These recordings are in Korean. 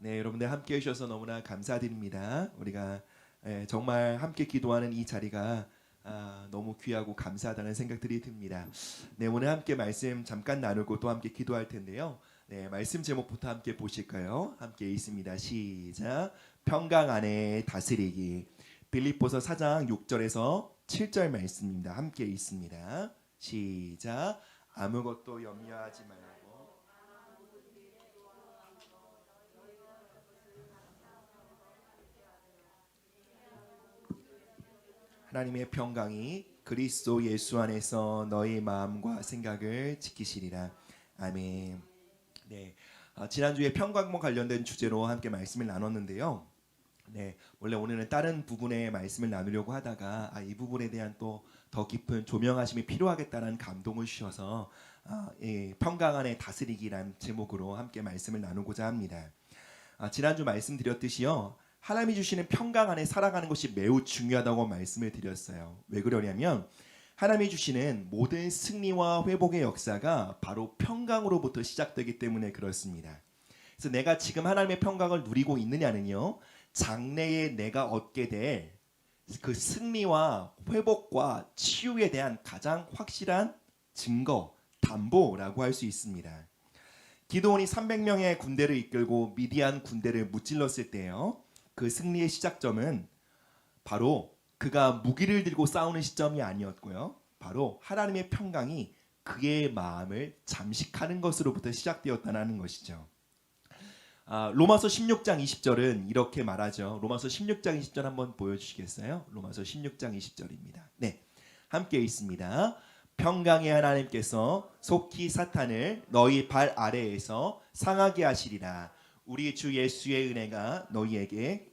네, 여러분들 함께 해주셔서 너무나 감사드립니다. 우리가 정말 함께 기도하는 이 자리가 너무 귀하고 감사하다는 생각들이 듭니다. 네, 오늘 함께 말씀 잠깐 나누고 또 함께 기도할 텐데요. 네, 말씀 제목부터 함께 보실까요? 함께 있습니다. 시작. 평강 안에 다스리기. 빌립보서 4장 6절에서 7절 말씀입니다. 함께 있습니다. 시작. 아무것도 염려하지 말고 하나님의 평강이 그리스도 예수 안에서 너희 마음과 생각을 지키시리라. 아멘. 네, 지난주에 평강과 관련된 주제로 함께 말씀을 나눴는데요. 네, 원래 오늘은 다른 부분의 말씀을 나누려고 하다가 이 부분에 대한 또 더 깊은 조명하심이 필요하겠다는 감동을 주셔서 평강 안에 다스리기란 제목으로 함께 말씀을 나누고자 합니다. 지난주 말씀드렸듯이요, 하나님이 주시는 평강 안에 살아가는 것이 매우 중요하다고 말씀을 드렸어요. 왜 그러냐면 하나님이 주시는 모든 승리와 회복의 역사가 바로 평강으로부터 시작되기 때문에 그렇습니다. 그래서 내가 지금 하나님의 평강을 누리고 있느냐는요, 장래에 내가 얻게 될 그 승리와 회복과 치유에 대한 가장 확실한 증거, 담보라고 할 수 있습니다. 기드온이 300명의 군대를 이끌고 미디안 군대를 무찔렀을 때요, 그 승리의 시작점은 바로 그가 무기를 들고 싸우는 시점이 아니었고요, 바로 하나님의 평강이 그의 마음을 잠식하는 것으로부터 시작되었다는 것이죠. 로마서 16장 20절은 이렇게 말하죠. 로마서 16장 20절 한번 보여주시겠어요? 로마서 16장 20절입니다. 네, 함께 있습니다. 평강의 하나님께서 속히 사탄을 너희 발 아래에서 상하게 하시리라. 우리 주 예수의 은혜가 너희에게.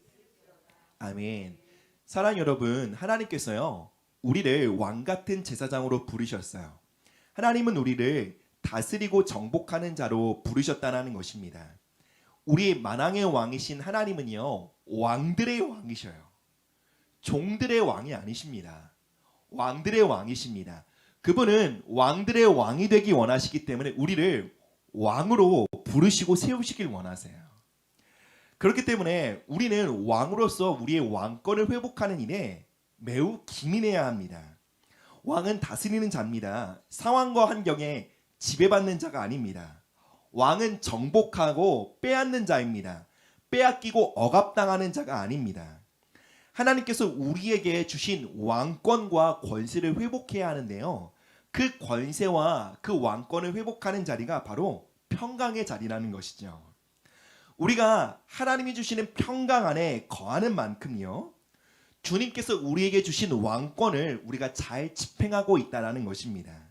아멘. 사랑 여러분, 하나님께서요, 우리를 왕같은 제사장으로 부르셨어요. 하나님은 우리를 다스리고 정복하는 자로 부르셨다는 것입니다. 우리 만왕의 왕이신 하나님은요, 왕들의 왕이셔요. 종들의 왕이 아니십니다. 왕들의 왕이십니다. 그분은 왕들의 왕이 되기 원하시기 때문에 우리를 왕으로 부르시고 세우시길 원하세요. 그렇기 때문에 우리는 왕으로서 우리의 왕권을 회복하는 일에 매우 기민해야 합니다. 왕은 다스리는 자입니다. 상황과 환경에 지배받는 자가 아닙니다. 왕은 정복하고 빼앗는 자입니다. 빼앗기고 억압당하는 자가 아닙니다. 하나님께서 우리에게 주신 왕권과 권세를 회복해야 하는데요, 그 권세와 그 왕권을 회복하는 자리가 바로 평강의 자리라는 것이죠. 우리가 하나님이 주시는 평강 안에 거하는 만큼요, 주님께서 우리에게 주신 왕권을 우리가 잘 집행하고 있다는 것입니다.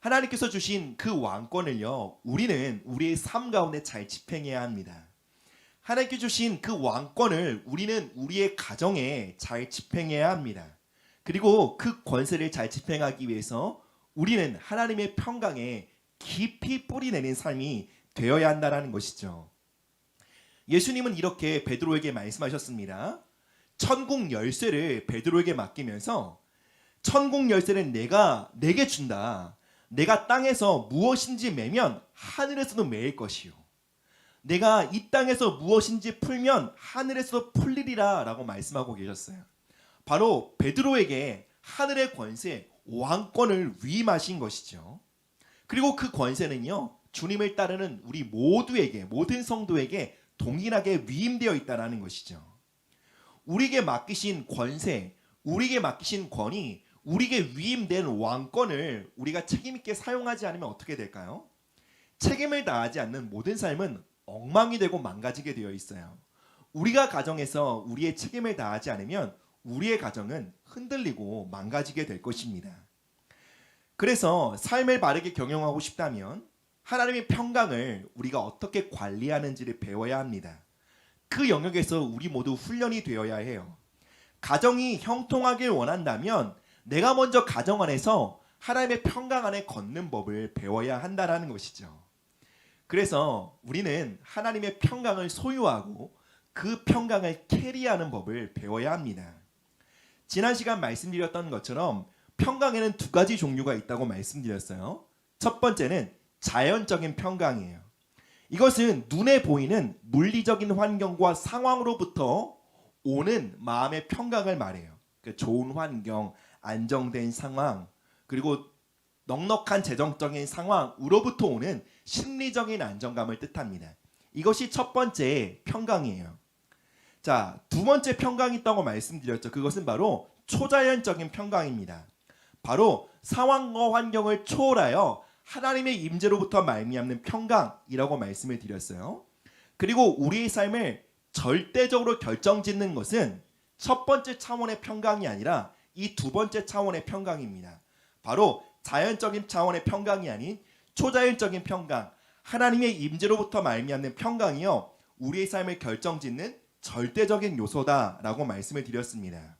하나님께서 주신 그 왕권을요, 우리는 우리의 삶 가운데 잘 집행해야 합니다. 하나님께 주신 그 왕권을 우리는 우리의 가정에 잘 집행해야 합니다. 그리고 그 권세를 잘 집행하기 위해서 우리는 하나님의 평강에 깊이 뿌리내는 삶이 되어야 한다는 것이죠. 예수님은 이렇게 베드로에게 말씀하셨습니다. 천국 열쇠를 베드로에게 맡기면서 천국 열쇠는 내가 내게 준다. 내가 땅에서 무엇인지 매면 하늘에서도 매일 것이요, 내가 이 땅에서 무엇인지 풀면 하늘에서도 풀리리라 라고 말씀하고 계셨어요. 바로 베드로에게 하늘의 권세, 왕권을 위임하신 것이죠. 그리고 그 권세는요, 주님을 따르는 우리 모두에게, 모든 성도에게 동일하게 위임되어 있다는 것이죠. 우리에게 맡기신 권세, 우리에게 맡기신 권위, 우리에게 위임된 왕권을 우리가 책임있게 사용하지 않으면 어떻게 될까요? 책임을 다하지 않는 모든 삶은 엉망이 되고 망가지게 되어 있어요. 우리가 가정에서 우리의 책임을 다하지 않으면 우리의 가정은 흔들리고 망가지게 될 것입니다. 그래서 삶을 바르게 경영하고 싶다면 하나님의 평강을 우리가 어떻게 관리하는지를 배워야 합니다. 그 영역에서 우리 모두 훈련이 되어야 해요. 가정이 형통하길 원한다면 내가 먼저 가정 안에서 하나님의 평강 안에 걷는 법을 배워야 한다는 것이죠. 그래서 우리는 하나님의 평강을 소유하고 그 평강을 캐리하는 법을 배워야 합니다. 지난 시간 말씀드렸던 것처럼 평강에는 두 가지 종류가 있다고 말씀드렸어요. 첫 번째는 자연적인 평강이에요. 이것은 눈에 보이는 물리적인 환경과 상황으로부터 오는 마음의 평강을 말해요. 좋은 환경, 안정된 상황, 그리고 넉넉한 재정적인 상황으로부터 오는 심리적인 안정감을 뜻합니다. 이것이 첫 번째 평강이에요. 자, 두 번째 평강이 있다고 말씀드렸죠. 그것은 바로 초자연적인 평강입니다. 바로 상황과 환경을 초월하여 하나님의 임재로부터 말미암는 평강이라고 말씀을 드렸어요. 그리고 우리의 삶을 절대적으로 결정짓는 것은 첫 번째 차원의 평강이 아니라 이 두 번째 차원의 평강입니다. 바로 자연적인 차원의 평강이 아닌 초자연적인 평강, 하나님의 임재로부터 말미암는 평강이요, 우리의 삶을 결정짓는 절대적인 요소다라고 말씀을 드렸습니다.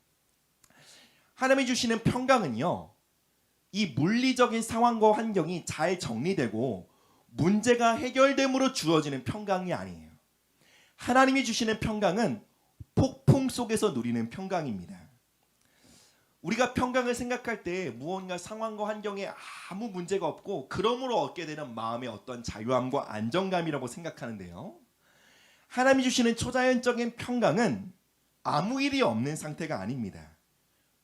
하나님이 주시는 평강은요, 이 물리적인 상황과 환경이 잘 정리되고 문제가 해결됨으로 주어지는 평강이 아니에요. 하나님이 주시는 평강은 폭풍 속에서 누리는 평강입니다. 우리가 평강을 생각할 때 무언가 상황과 환경에 아무 문제가 없고 그러므로 얻게 되는 마음의 어떤 자유함과 안정감이라고 생각하는데요, 하나님이 주시는 초자연적인 평강은 아무 일이 없는 상태가 아닙니다.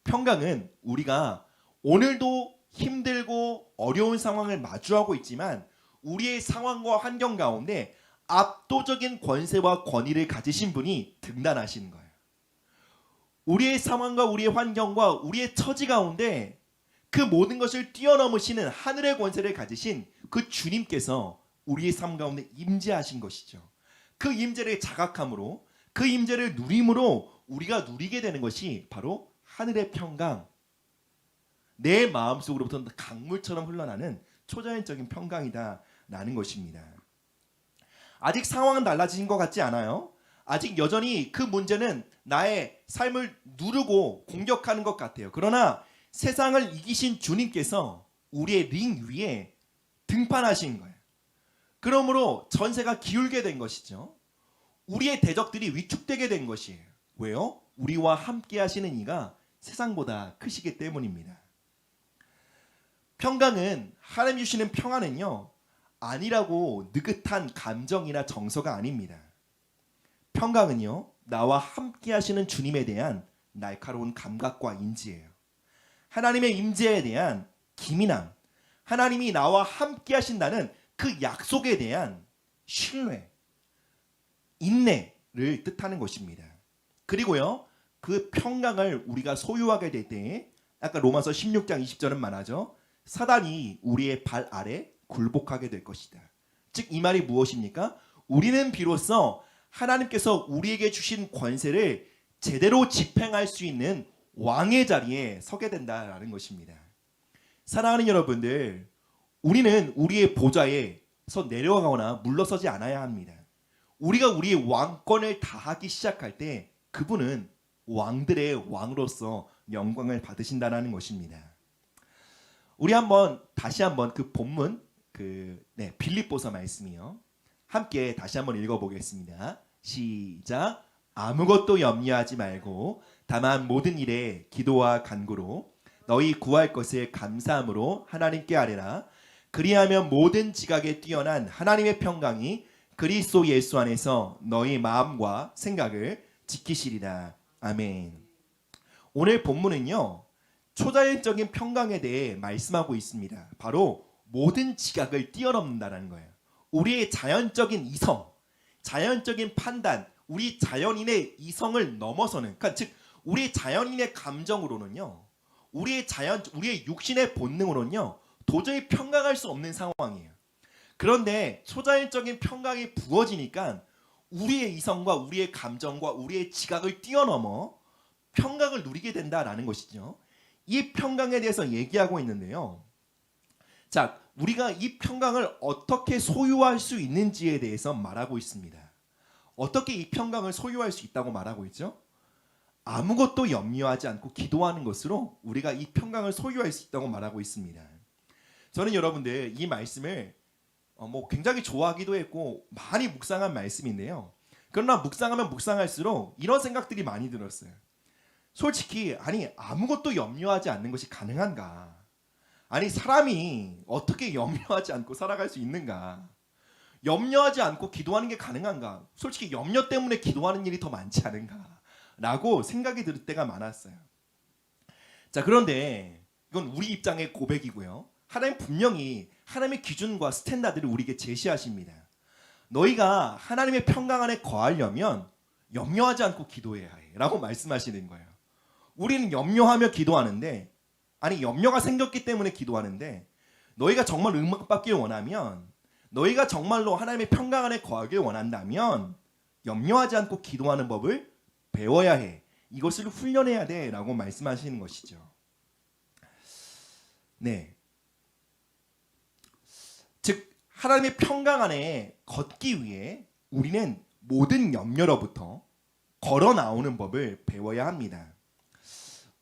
평강은 우리가 오늘도 힘들고 어려운 상황을 마주하고 있지만 우리의 상황과 환경 가운데 압도적인 권세와 권위를 가지신 분이 등단하시는 거예요. 우리의 상황과 우리의 환경과 우리의 처지 가운데 그 모든 것을 뛰어넘으시는 하늘의 권세를 가지신 그 주님께서 우리의 삶 가운데 임재하신 것이죠. 그 임재를 자각함으로, 그 임재를 누림으로 우리가 누리게 되는 것이 바로 하늘의 평강, 내 마음속으로부터 강물처럼 흘러나는 초자연적인 평강이다라는 것입니다. 아직 상황은 달라진 것 같지 않아요? 아직 여전히 그 문제는 나의 삶을 누르고 공격하는 것 같아요. 그러나 세상을 이기신 주님께서 우리의 링 위에 등판하신 거예요. 그러므로 전세가 기울게 된 것이죠. 우리의 대적들이 위축되게 된 것이에요. 왜요? 우리와 함께 하시는 이가 세상보다 크시기 때문입니다. 평강은, 하나님 주시는 평안은요, 아니라고 느긋한 감정이나 정서가 아닙니다. 평강은요, 나와 함께 하시는 주님에 대한 날카로운 감각과 인지예요. 하나님의 임재에 대한 기민함, 하나님이 나와 함께 하신다는 그 약속에 대한 신뢰, 인내를 뜻하는 것입니다. 그리고요, 그 평강을 우리가 소유하게 될 때, 아까 로마서 16장 20절은 말하죠. 사단이 우리의 발 아래 굴복하게 될 것이다. 즉 이 말이 무엇입니까? 우리는 비로소 하나님께서 우리에게 주신 권세를 제대로 집행할 수 있는 왕의 자리에 서게 된다라는 것입니다. 사랑하는 여러분들, 우리는 우리의 보좌에서 내려가거나 물러서지 않아야 합니다. 우리가 우리의 왕권을 다하기 시작할 때 그분은 왕들의 왕으로서 영광을 받으신다는 것입니다. 우리 다시 한번 그 본문 빌립보서 말씀이요, 함께 다시 한번 읽어보겠습니다. 시작. 아무것도 염려하지 말고 다만 모든 일에 기도와 간구로 너희 구할 것을 감사함으로 하나님께 아뢰라. 그리하면 모든 지각에 뛰어난 하나님의 평강이 그리스도 예수 안에서 너희 마음과 생각을 지키시리라. 아멘. 오늘 본문은요, 초자연적인 평강에 대해 말씀하고 있습니다. 바로 모든 지각을 뛰어넘는다는 거예요. 우리의 자연적인 이성, 자연적인 판단, 우리 자연인의 이성을 넘어서는, 그러니까 즉 우리 자연인의 감정으로는요, 우리의 육신의 본능으로는요 도저히 평강할 수 없는 상황이에요. 그런데 초자연적인 평강이 부어지니까 우리의 이성과 우리의 감정과 우리의 지각을 뛰어넘어 평강을 누리게 된다라는 것이죠. 이 평강에 대해서 얘기하고 있는데요. 자, 우리가 이 평강을 어떻게 소유할 수 있는지에 대해서 말하고 있습니다. 어떻게 이 평강을 소유할 수 있다고 말하고 있죠? 아무것도 염려하지 않고 기도하는 것으로 우리가 이 평강을 소유할 수 있다고 말하고 있습니다. 저는 여러분들 이 말씀을 굉장히 좋아하기도 했고 많이 묵상한 말씀인데요. 그러나 묵상하면 묵상할수록 이런 생각들이 많이 들었어요. 솔직히 아무것도 염려하지 않는 것이 가능한가? 사람이 어떻게 염려하지 않고 살아갈 수 있는가? 염려하지 않고 기도하는 게 가능한가? 솔직히 염려 때문에 기도하는 일이 더 많지 않은가라고 생각이 들 때가 많았어요. 자, 그런데 이건 우리 입장의 고백이고요. 하나님 분명히 하나님의 기준과 스탠다드를 우리에게 제시하십니다. 너희가 하나님의 평강 안에 거하려면 염려하지 않고 기도해야 해 라고 말씀하시는 거예요. 우리는 염려하며 기도하는데, 아니 염려가 생겼기 때문에 기도하는데, 너희가 정말 응답받길 원하면, 너희가 정말로 하나님의 평강 안에 거하길 원한다면 염려하지 않고 기도하는 법을 배워야 해. 이것을 훈련해야 돼 라고 말씀하시는 것이죠. 네. 즉 하나님의 평강 안에 걷기 위해 우리는 모든 염려로부터 걸어 나오는 법을 배워야 합니다.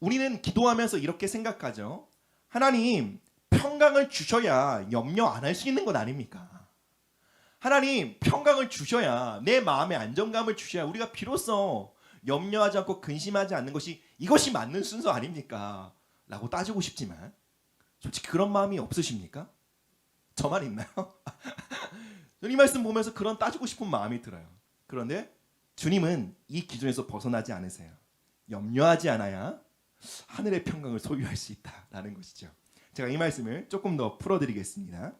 우리는 기도하면서 이렇게 생각하죠. 하나님 평강을 주셔야 염려 안 할 수 있는 것 아닙니까? 하나님 평강을 주셔야, 내 마음의 안정감을 주셔야 우리가 비로소 염려하지 않고 근심하지 않는 것이, 이것이 맞는 순서 아닙니까? 라고 따지고 싶지만 솔직히 그런 마음이 없으십니까? 저만 있나요? 이 말씀 보면서 그런 따지고 싶은 마음이 들어요. 그런데 주님은 이 기준에서 벗어나지 않으세요. 염려하지 않아야 하늘의 평강을 소유할 수 있다라는 것이죠. 제가 이 말씀을 조금 더 풀어드리겠습니다.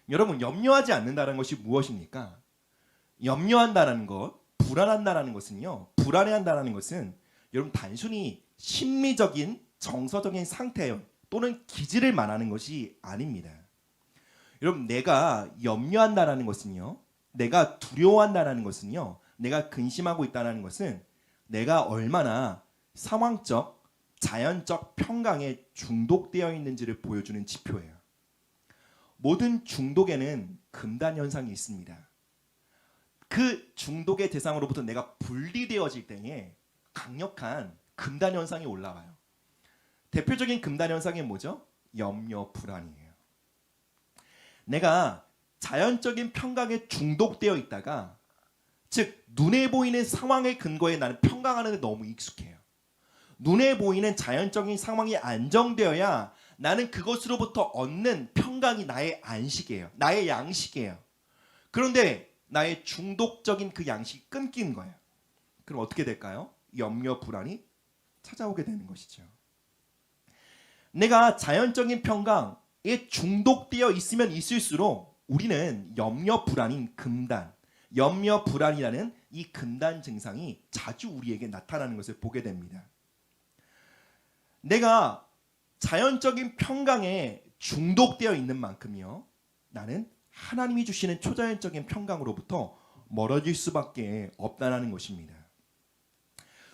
여러분, 염려하지 않는다는 것이 무엇입니까? 염려한다는 것, 불안한다는 것은요, 불안해한다는 것은 여러분 단순히 심리적인 정서적인 상태 또는 기질을 말하는 것이 아닙니다. 여러분, 내가 염려한다는 것은요, 내가 두려워한다는 것은요, 내가 근심하고 있다는 것은 내가 얼마나 상황적, 자연적 평강에 중독되어 있는지를 보여주는 지표예요. 모든 중독에는 금단 현상이 있습니다. 그 중독의 대상으로부터 내가 분리되어질 때에 강력한 금단 현상이 올라와요. 대표적인 금단 현상이 뭐죠? 염려, 불안이에요. 내가 자연적인 평강에 중독되어 있다가, 즉 눈에 보이는 상황의 근거에 나는 평강하는 데 너무 익숙해요. 눈에 보이는 자연적인 상황이 안정되어야 나는 그것으로부터 얻는 평강이 나의 안식이에요. 나의 양식이에요. 그런데 나의 중독적인 그 양식이 끊긴 거예요. 그럼 어떻게 될까요? 염려, 불안이 찾아오게 되는 것이죠. 내가 자연적인 평강에 중독되어 있으면 있을수록 우리는 염려, 불안인 금단, 염려, 불안이라는 이 금단 증상이 자주 우리에게 나타나는 것을 보게 됩니다. 내가 자연적인 평강에 중독되어 있는 만큼요, 나는 하나님이 주시는 초자연적인 평강으로부터 멀어질 수밖에 없다는 것입니다.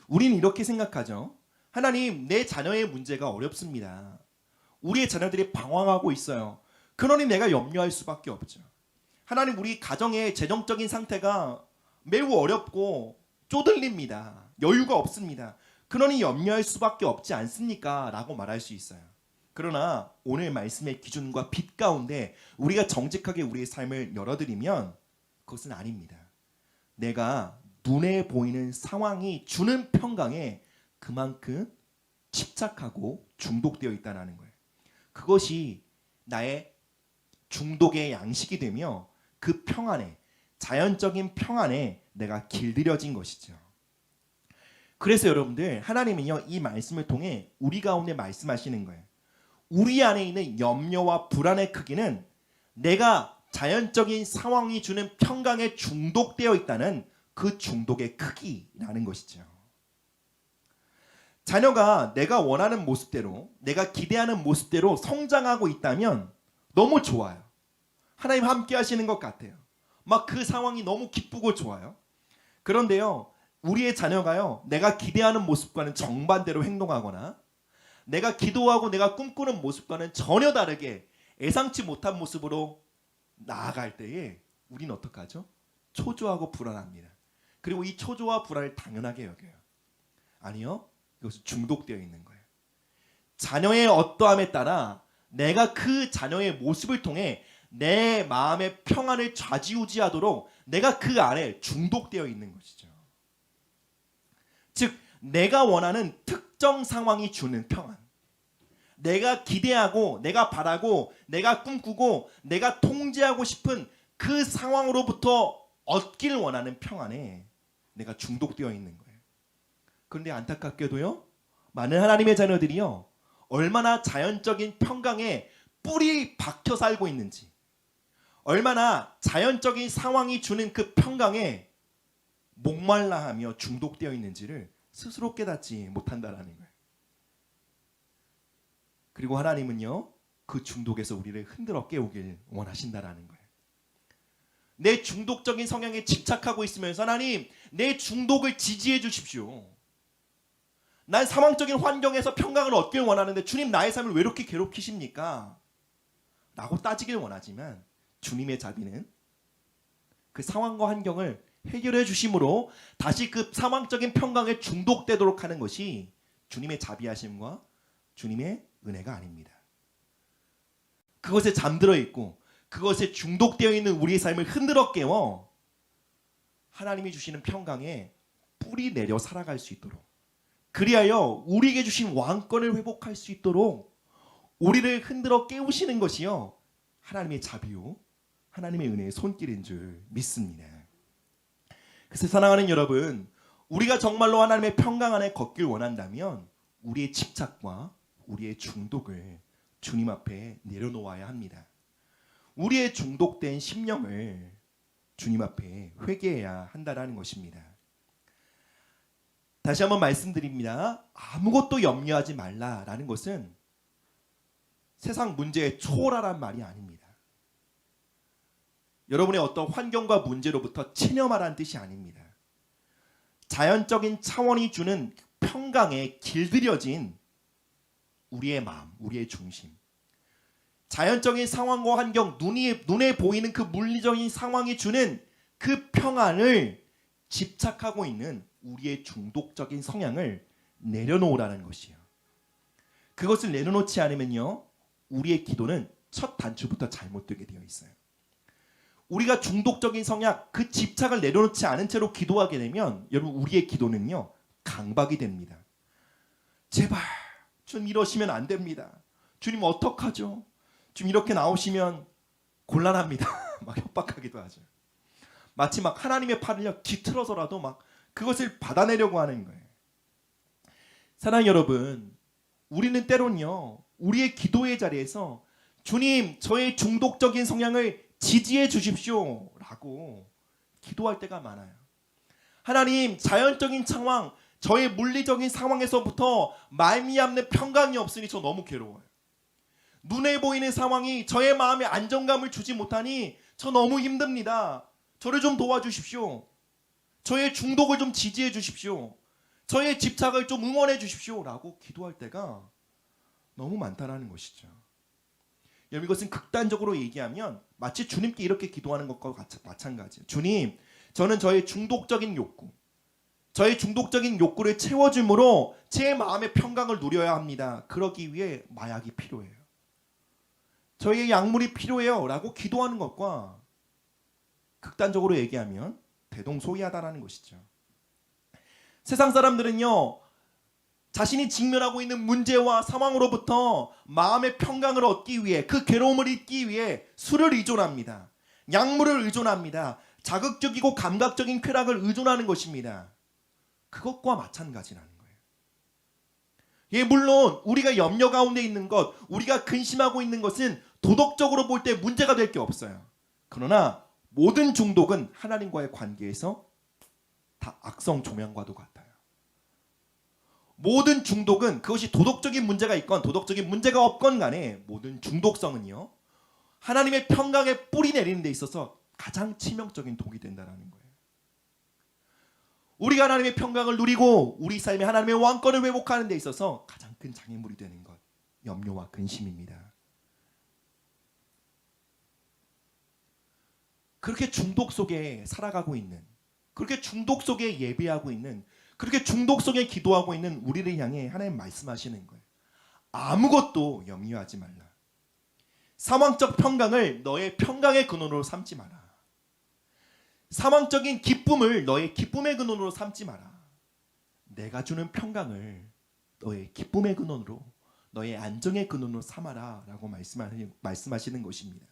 우리는 이렇게 생각하죠. 하나님, 내 자녀의 문제가 어렵습니다. 우리의 자녀들이 방황하고 있어요. 그러니 내가 염려할 수밖에 없죠. 하나님, 우리 가정의 재정적인 상태가 매우 어렵고 쪼들립니다. 여유가 없습니다. 그러니 염려할 수밖에 없지 않습니까? 라고 말할 수 있어요. 그러나 오늘 말씀의 기준과 빛 가운데 우리가 정직하게 우리의 삶을 열어드리면 그것은 아닙니다. 내가 눈에 보이는 상황이 주는 평강에 그만큼 집착하고 중독되어 있다는 거예요. 그것이 나의 중독의 양식이 되며 그 평안에, 자연적인 평안에 내가 길들여진 것이죠. 그래서 여러분들, 하나님은요, 이 말씀을 통해 우리 가운데 말씀하시는 거예요. 우리 안에 있는 염려와 불안의 크기는 내가 자연적인 상황이 주는 평강에 중독되어 있다는 그 중독의 크기라는 것이죠. 자녀가 내가 원하는 모습대로, 내가 기대하는 모습대로 성장하고 있다면 너무 좋아요. 하나님 함께 하시는 것 같아요. 막 그 상황이 너무 기쁘고 좋아요. 그런데요, 우리의 자녀가요, 내가 기대하는 모습과는 정반대로 행동하거나 내가 기도하고 내가 꿈꾸는 모습과는 전혀 다르게 예상치 못한 모습으로 나아갈 때에 우리는 어떡하죠? 초조하고 불안합니다. 그리고 이 초조와 불안을 당연하게 여겨요. 아니요, 이것은 중독되어 있는 거예요. 자녀의 어떠함에 따라 내가 그 자녀의 모습을 통해 내 마음의 평안을 좌지우지하도록 내가 그 안에 중독되어 있는 것이죠. 즉 내가 원하는 특정 상황이 주는 평안, 내가 기대하고 내가 바라고 내가 꿈꾸고 내가 통제하고 싶은 그 상황으로부터 얻길 원하는 평안에 내가 중독되어 있는 거예요. 그런데 안타깝게도요, 많은 하나님의 자녀들이요, 얼마나 자연적인 평강에 뿌리 박혀 살고 있는지, 얼마나 자연적인 상황이 주는 그 평강에 목말라하며 중독되어 있는지를 스스로 깨닫지 못한다라는 거예요. 그리고 하나님은요, 그 중독에서 우리를 흔들어 깨우길 원하신다라는 거예요. 내 중독적인 성향에 집착하고 있으면서 하나님, 내 중독을 지지해 주십시오. 난 상황적인 환경에서 평강을 얻길 원하는데 주님, 나의 삶을 왜 이렇게 괴롭히십니까? 라고 따지길 원하지만 주님의 자비는 그 상황과 환경을 해결해 주심으로 다시 그 상황적인 평강에 중독되도록 하는 것이 주님의 자비하심과 주님의 은혜가 아닙니다. 그것에 잠들어 있고 그것에 중독되어 있는 우리의 삶을 흔들어 깨워 하나님이 주시는 평강에 뿌리 내려 살아갈 수 있도록, 그리하여 우리에게 주신 왕권을 회복할 수 있도록 우리를 흔들어 깨우시는 것이요, 하나님의 자비요 하나님의 은혜의 손길인 줄 믿습니다. 그래서 사랑하는 여러분, 우리가 정말로 하나님의 평강 안에 걷길 원한다면 우리의 집착과 우리의 중독을 주님 앞에 내려놓아야 합니다. 우리의 중독된 심령을 주님 앞에 회개해야 한다는 것입니다. 다시 한번 말씀드립니다. 아무것도 염려하지 말라라는 것은 세상 문제에 초월하란 말이 아닙니다. 여러분의 어떤 환경과 문제로부터 체념하라는 뜻이 아닙니다. 자연적인 차원이 주는 평강에 길들여진 우리의 마음, 우리의 중심, 자연적인 상황과 환경, 눈에 보이는 그 물리적인 상황이 주는 그 평안을 집착하고 있는 우리의 중독적인 성향을 내려놓으라는 것이에요. 그것을 내려놓지 않으면요, 우리의 기도는 첫 단추부터 잘못되게 되어 있어요. 우리가 중독적인 성향, 그 집착을 내려놓지 않은 채로 기도하게 되면 여러분, 우리의 기도는요, 강박이 됩니다. 제발 주님, 이러시면 안 됩니다. 주님, 어떡하죠? 주님, 이렇게 나오시면 곤란합니다. 막 협박하기도 하죠. 마치 막 하나님의 팔을요, 뒤틀어서라도 막 그것을 받아내려고 하는 거예요. 사랑하는 여러분, 우리는 때론요, 우리의 기도의 자리에서 주님, 저의 중독적인 성향을 지지해 주십시오 라고 기도할 때가 많아요. 하나님, 자연적인 상황, 저의 물리적인 상황에서부터 말미암는 평강이 없으니 저 너무 괴로워요. 눈에 보이는 상황이 저의 마음에 안정감을 주지 못하니 저 너무 힘듭니다. 저를 좀 도와주십시오. 저의 중독을 좀 지지해 주십시오. 저의 집착을 좀 응원해 주십시오 라고 기도할 때가 너무 많다는 것이죠. 여러분, 이것은 극단적으로 얘기하면 마치 주님께 이렇게 기도하는 것과 마찬가지예요. 주님, 저는 저의 중독적인 욕구, 저의 중독적인 욕구를 채워줌으로 제 마음의 평강을 누려야 합니다. 그러기 위해 마약이 필요해요. 저의 약물이 필요해요 라고 기도하는 것과 극단적으로 얘기하면 대동소이하다라는 것이죠. 세상 사람들은요, 자신이 직면하고 있는 문제와 상황으로부터 마음의 평강을 얻기 위해, 그 괴로움을 잊기 위해 술을 의존합니다. 약물을 의존합니다. 자극적이고 감각적인 쾌락을 의존하는 것입니다. 그것과 마찬가지라는 거예요. 예, 물론 우리가 염려 가운데 있는 것, 우리가 근심하고 있는 것은 도덕적으로 볼 때 문제가 될 게 없어요. 그러나 모든 중독은 하나님과의 관계에서 다 악성 조명과도 같아요. 모든 중독은 그것이 도덕적인 문제가 있건 도덕적인 문제가 없건 간에 모든 중독성은요, 하나님의 평강에 뿌리 내리는 데 있어서 가장 치명적인 독이 된다는 거예요. 우리가 하나님의 평강을 누리고 우리 삶에 하나님의 왕권을 회복하는 데 있어서 가장 큰 장애물이 되는 것, 염려와 근심입니다. 그렇게 중독 속에 살아가고 있는, 그렇게 중독 속에 예배하고 있는, 그렇게 중독 속에 기도하고 있는 우리를 향해 하나님 말씀하시는 거예요. 아무것도 염려하지 말라. 상황적 평강을 너의 평강의 근원으로 삼지 마라. 상황적인 기쁨을 너의 기쁨의 근원으로 삼지 마라. 내가 주는 평강을 너의 기쁨의 근원으로, 너의 안정의 근원으로 삼아라 라고 말씀하시는 것입니다.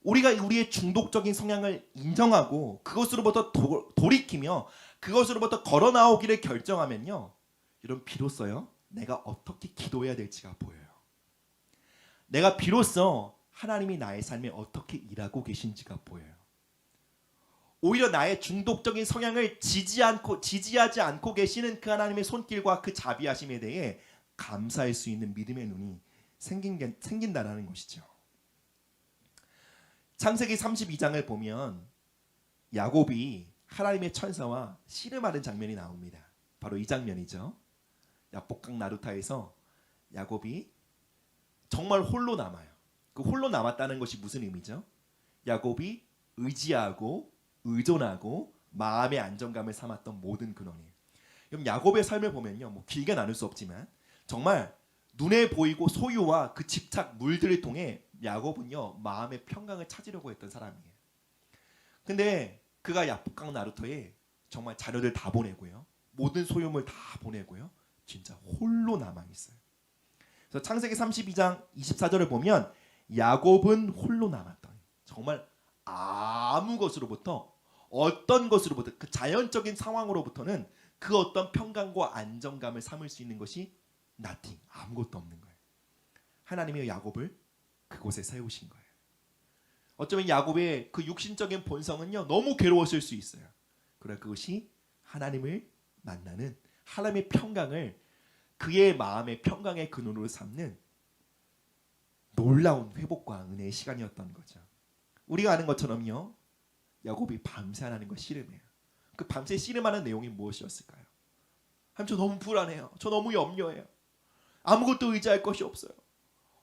우리가 우리의 중독적인 성향을 인정하고 그것으로부터 돌이키며 그것으로부터 걸어 나오기를 결정하면요, 여러분 비로소요 내가 어떻게 기도해야 될지가 보여요. 내가 비로소 하나님이 나의 삶에 어떻게 일하고 계신지가 보여요. 오히려 나의 중독적인 성향을 지지하지 않고 계시는 그 하나님의 손길과 그 자비하심에 대해 감사할 수 있는 믿음의 눈이 생긴다라는 것이죠. 창세기 32장을 보면 야곱이 하나님의 천사와 씨름하는 장면이 나옵니다. 바로 이 장면이죠. 야복강 나루타에서 야곱이 정말 홀로 남아요. 그 홀로 남았다는 것이 무슨 의미죠? 야곱이 의지하고 의존하고 마음의 안정감을 삼았던 모든 근원이에요. 그럼 야곱의 삶을 보면요, 뭐 길게 나눌 수 없지만 정말 눈에 보이고 소유와 그 집착 물들을 통해 야곱은요 마음의 평강을 찾으려고 했던 사람이에요. 근데 그가 야복강 나루터에 정말 자녀들 다 보내고요, 모든 소유물 다 보내고요, 진짜 홀로 남아 있어요. 그래서 창세기 32장 24절을 보면 야곱은 홀로 남았더니, 정말 아무 것으로부터, 어떤 것으로부터, 그 자연적인 상황으로부터는 그 어떤 평강과 안정감을 삼을 수 있는 것이 nothing, 아무것도 없는 거예요. 하나님이 야곱을 그곳에 세우신 거예요. 어쩌면 야곱의 그 육신적인 본성은요 너무 괴로웠을 수 있어요. 그러나 그것이 하나님을 만나는, 하나님의 평강을 그의 마음의 평강의 근원으로 삼는 놀라운 회복과 은혜의 시간이었던 거죠. 우리가 아는 것처럼요, 야곱이 밤새 하나님과 씨름해요. 그 밤새 씨름하는 내용이 무엇이었을까요? 하나님, 저 너무 불안해요. 저 너무 염려해요. 아무것도 의지할 것이 없어요.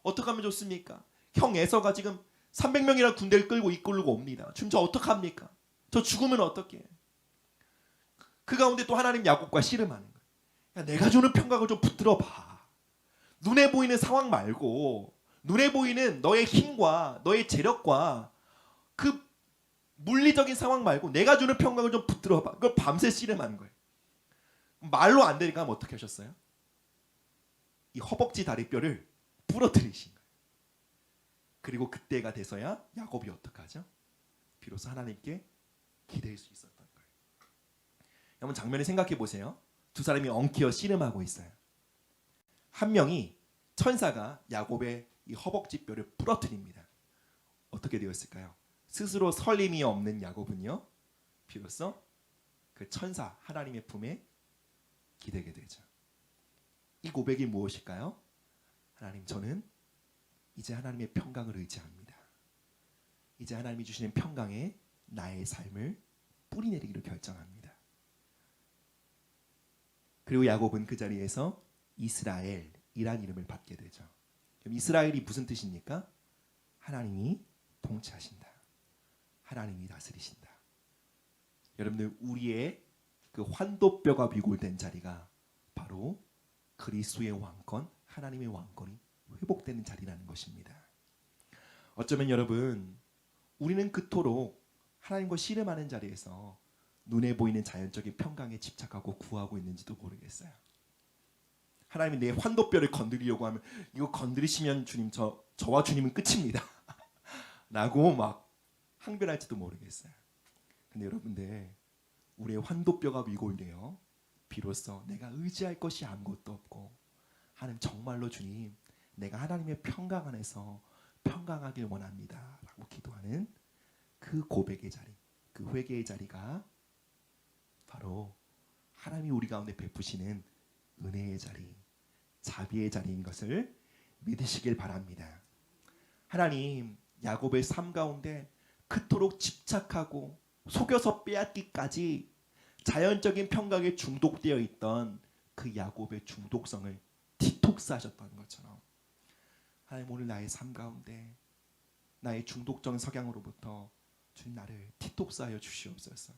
어떻게 하면 좋습니까? 형 에서가 지금 300명이라는 군대를 끌고 이끌고 옵니다. 지금 저 어떡합니까? 저 죽으면 어떡해? 그 가운데 또 하나님 야곱과 씨름하는 거예요. 야, 내가 주는 평강을 좀 붙들어 봐. 눈에 보이는 상황 말고, 눈에 보이는 너의 힘과 너의 재력과 그 물리적인 상황 말고 내가 주는 평강을 좀 붙들어 봐. 그걸 밤새 씨름하는 거예요. 말로 안 되니까 하면 어떻게 하셨어요? 이 허벅지 다리뼈를 부러뜨리신 거예요. 그리고 그때가 돼서야 야곱이 어떡하죠? 비로소 하나님께 기댈 수 있었던 거예요. 여러분 장면을 생각해 보세요. 두 사람이 엉키어 씨름하고 있어요. 한 명이, 천사가 야곱의 이 허벅지 뼈를 부러뜨립니다. 어떻게 되었을까요? 스스로 설 힘이 없는 야곱은요 비로소 그 천사 하나님의 품에 기대게 되죠. 이 고백이 무엇일까요? 하나님, 저는 이제 하나님의 평강을 의지합니다. 이제 하나님이 주시는 평강에 나의 삶을 뿌리내리기로 결정합니다. 그리고 야곱은 그 자리에서 이스라엘이란 이름을 받게 되죠. 그럼 이스라엘이 무슨 뜻입니까? 하나님이 통치하신다. 하나님이 다스리신다. 여러분들, 우리의 그 환도뼈가 비골된 자리가 바로 그리스도의 왕권, 하나님의 왕권이 회복되는 자리라는 것입니다. 어쩌면 여러분, 우리는 그토록 하나님과 씨름하는 자리에서 눈에 보이는 자연적인 평강에 집착하고 구하고 있는지도 모르겠어요. 하나님이 내 환도뼈를 건드리려고 하면, 이거 건드리시면 주님, 저와 주님은 끝입니다 라고 막 항변할지도 모르겠어요. 근데 여러분들, 우리의 환도뼈가 위골되어 비로소 내가 의지할 것이 아무것도 없고, 하나님 정말로 주님, 내가 하나님의 평강 안에서 평강하길 원합니다 라고 기도하는 그 고백의 자리, 그 회개의 자리가 바로 하나님이 우리 가운데 베푸시는 은혜의 자리, 자비의 자리인 것을 믿으시길 바랍니다. 하나님, 야곱의 삶 가운데 그토록 집착하고 속여서 빼앗기까지 자연적인 평강에 중독되어 있던 그 야곱의 중독성을 디톡스 하셨던 것처럼, 하나님 오늘 나의 삶 가운데 나의 중독적인 석양으로부터 주님 나를 디톡스하여 주시옵소서.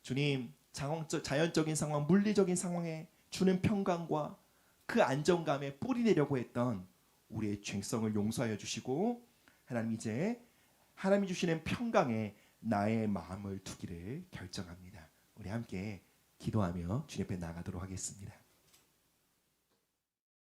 주님, 자연적인 상황, 물리적인 상황에 주는 평강과 그 안정감에 뿌리내려고 했던 우리의 죄성을 용서하여 주시고, 하나님 이제 하나님이 주시는 평강에 나의 마음을 두기를 결정합니다. 우리 함께 기도하며 주님 앞에 나가도록 하겠습니다.